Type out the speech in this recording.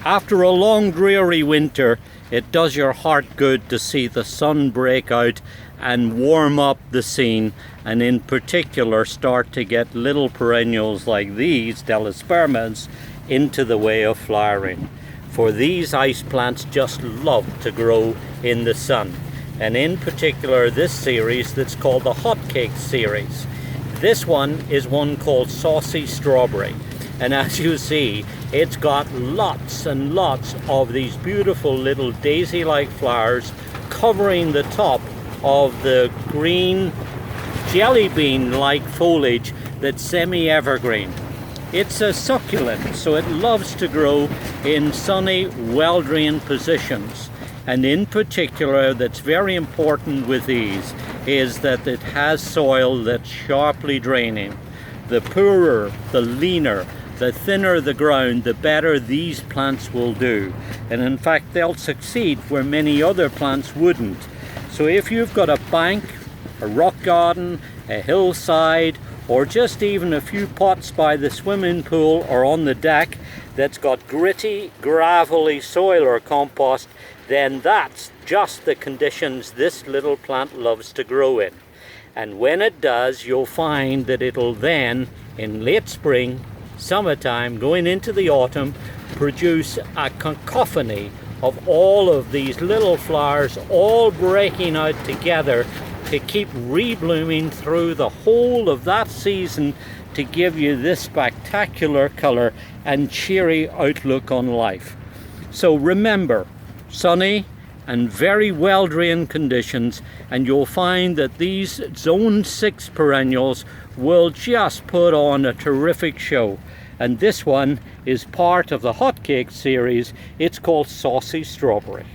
After a long dreary winter, it does your heart good to see the sun break out and warm up the scene, and in particular start to get little perennials like these Delospermas into the way of flowering. For these ice plants just love to grow in the sun, and in particular this series that's called the Hotcakes series. This one is one called Saucy strawberry, and as you see, it's got lots and lots of these beautiful little daisy-like flowers covering the top of the green jelly bean-like foliage that's semi-evergreen. It's a succulent, so it loves to grow in sunny, well-drained positions. And in particular, that's very important with these is that it has soil that's sharply draining. The poorer, the leaner, the thinner the ground, the better these plants will do. And in fact, they'll succeed where many other plants wouldn't. So if you've got a bank, a rock garden, a hillside, or just even a few pots by the swimming pool or on the deck that's got gritty, gravelly soil or compost, then that's just the conditions this little plant loves to grow in. And when it does, you'll find that it'll then, in late spring, summertime, going into the autumn, produce a cacophony of all of these little flowers all breaking out together to keep reblooming through the whole of that season to give you this spectacular color and cheery outlook on life. So remember, sunny and very well drained conditions, and you'll find that these Zone 6 perennials will just put on a terrific show. And this one is part of the Hotcakes series. It's called Saucy Strawberry.